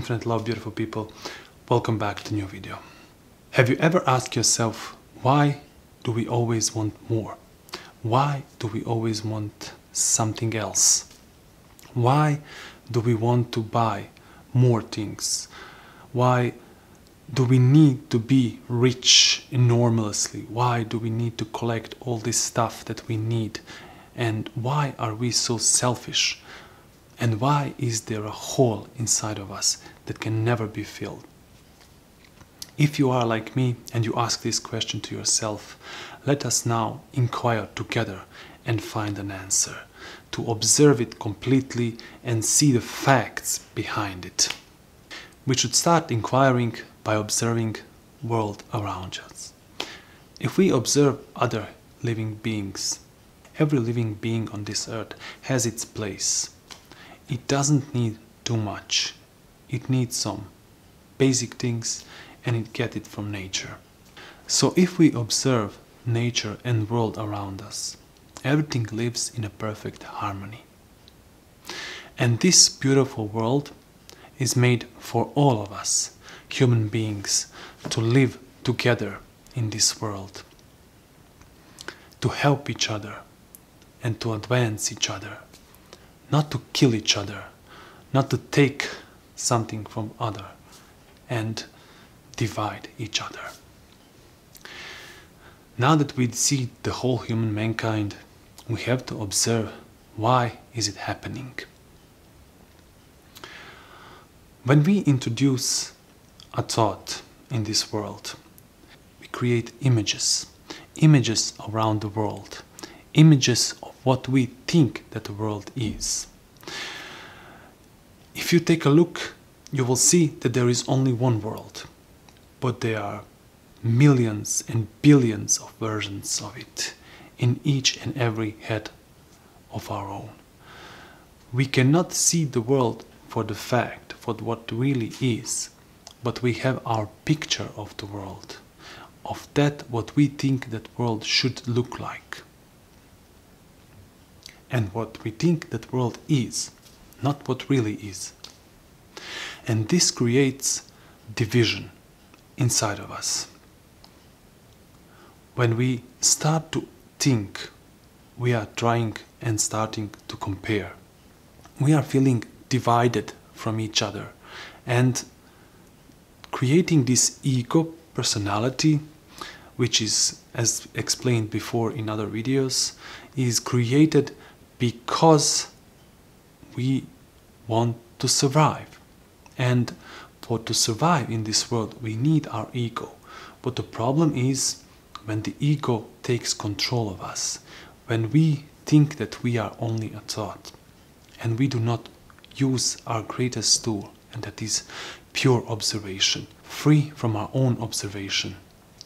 Infinite love, beautiful people. Welcome back to a new video. Have you ever asked yourself, why do we always want more? Why do we always want something else? Why do we want to buy more things? Why do we need to be rich enormously? Why do we need to collect all this stuff that we need? And why are we so selfish? And why is there a hole inside of us that can never be filled? If you are like me and you ask this question to yourself, let us now inquire together and find an answer, to observe it completely and see the facts behind it. We should start inquiring by observing the world around us. If we observe other living beings, every living being on this earth has its place. It doesn't need too much. It needs some basic things and it gets it from nature. So if we observe nature and world around us, everything lives in a perfect harmony. And this beautiful world is made for all of us, human beings, to live together in this world, to help each other and to advance each other, not to kill each other, not to take something from other and divide each other. Now that we see the whole human mankind, we have to observe why is it happening. When we introduce a thought in this world, we create images around the world, images of what we think that the world is. If you take a look, you will see that there is only one world, but there are millions and billions of versions of it in each and every head of our own. We cannot see the world for the fact, for what really is, but we have our picture of the world, of that what we think that world should look like. And what we think that world is, not what really is. And this creates division inside of us. When we start to think, we are trying and starting to compare. We are feeling divided from each other and creating this ego personality, which is, as explained before in other videos, is created because we want to survive. And for to survive in this world, we need our ego. But the problem is when the ego takes control of us, when we think that we are only a thought, and we do not use our greatest tool, and that is pure observation, free from our own observation,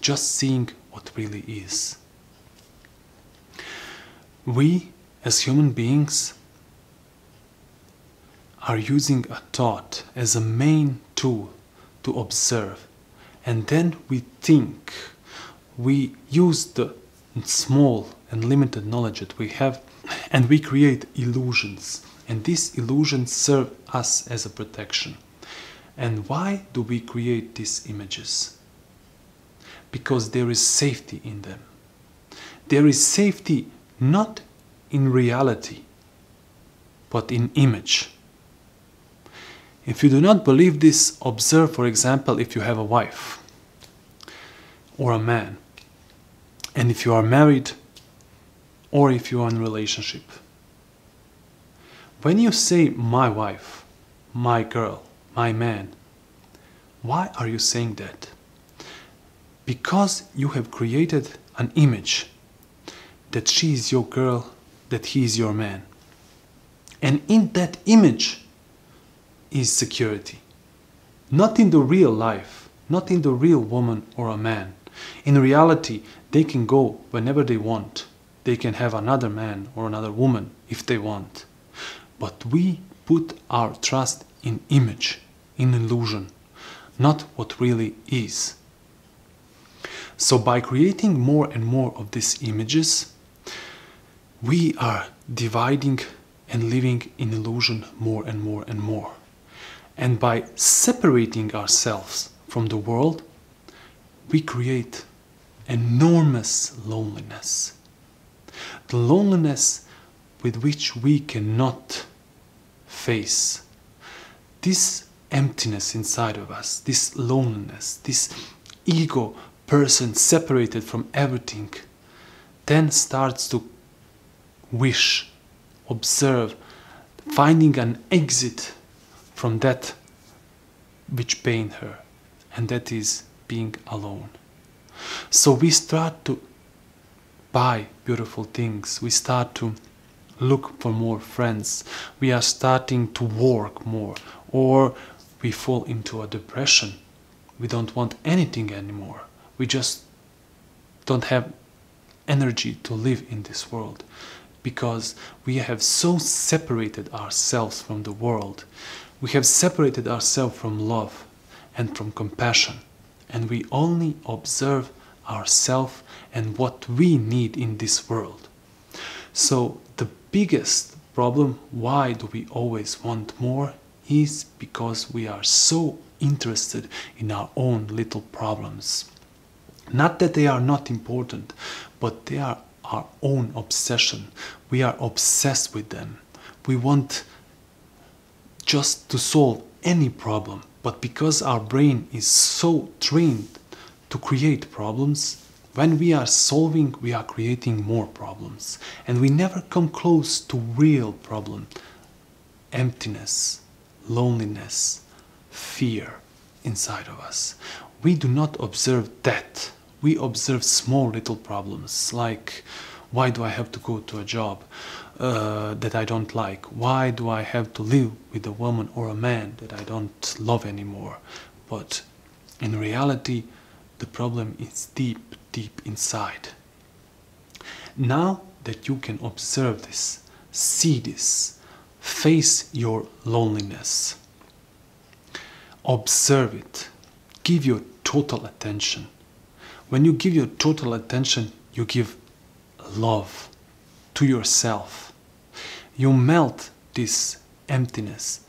just seeing what really is. We, as human beings, are using a thought as a main tool to observe, and then we think, we use the small and limited knowledge that we have, and we create illusions, and these illusions serve us as a protection. And why do we create these images? Because there is safety in them. There is safety not in reality, but in image. If you do not believe this, observe, for example, if you have a wife or a man, and if you are married or if you are in a relationship. When you say my wife, my girl, my man, why are you saying that? Because you have created an image that she is your girl, that he is your man. And in that image is security. Not in the real life, not in the real woman or a man. In reality, they can go whenever they want. They can have another man or another woman if they want. But we put our trust in image, in illusion, not what really is. So by creating more and more of these images, we are dividing and living in illusion more and more and more. And by separating ourselves from the world, we create enormous loneliness. The loneliness with which we cannot face. This emptiness inside of us, this loneliness, this ego person separated from everything, then starts to wish, observe, finding an exit from that which pained her, and that is being alone. So we start to buy beautiful things, we start to look for more friends, we are starting to work more, or we fall into a depression. We don't want anything anymore. We just don't have energy to live in this world because we have so separated ourselves from the world. We have separated ourselves from love and from compassion, and we only observe ourselves and what we need in this world. So the biggest problem, why do we always want more, is because we are so interested in our own little problems. Not that they are not important, but they are our own obsession. We are obsessed with them. We want just to solve any problem, but because our brain is so trained to create problems, when we are solving, we are creating more problems, and we never come close to real problem: emptiness, loneliness, fear inside of us. We do not observe that. We observe small little problems like, why do I have to go to a job that I don't like? Why do I have to live with a woman or a man that I don't love anymore? But in reality, the problem is deep, deep inside. Now that you can observe this, see this, face your loneliness, observe it, give your total attention. When you give your total attention, you give love to yourself. You melt this emptiness.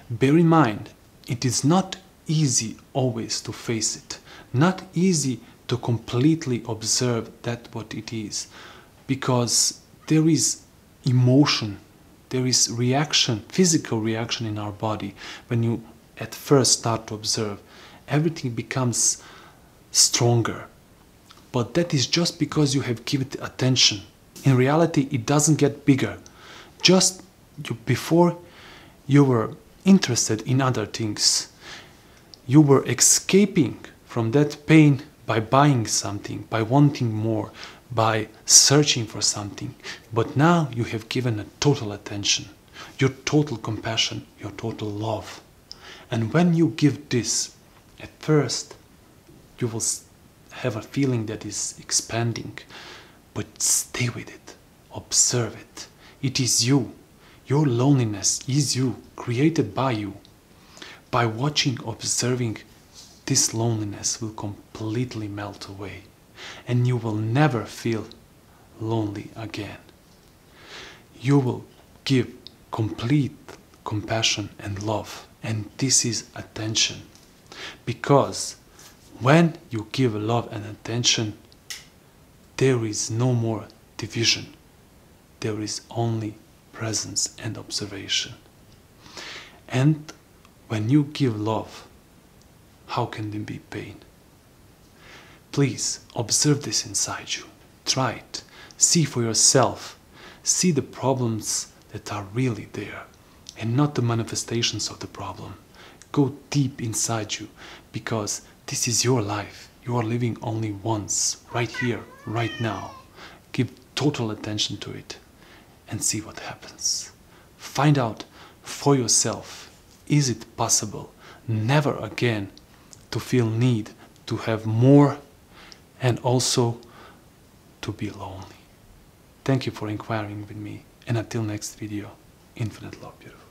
Bear in mind, it is not easy always to face it. Not easy to completely observe that what it is. Because there is emotion, there is reaction, physical reaction in our body. When you at first start to observe, everything becomes stronger. But that is just because you have given it attention. In reality, it doesn't get bigger. Just before you were interested in other things, you were escaping from that pain by buying something, by wanting more, by searching for something. But now you have given a total attention, your total compassion, your total love. And when you give this, at first, you will have a feeling that is expanding, but stay with it, observe it. It is you. Your loneliness is you, created by you. By watching, observing, this loneliness will completely melt away, and you will never feel lonely again. You will give complete compassion and love, and this is attention. Because when you give love and attention, there is no more division. There is only presence and observation. And when you give love, how can there be pain? Please observe this inside you. Try it. See for yourself. See the problems that are really there and not the manifestations of the problem. Go deep inside you, because this is your life. You are living only once, right here, right now. Give total attention to it and see what happens. Find out for yourself, is it possible never again to feel need to have more and also to be lonely? Thank you for inquiring with me, and until next video, infinite love, beautiful.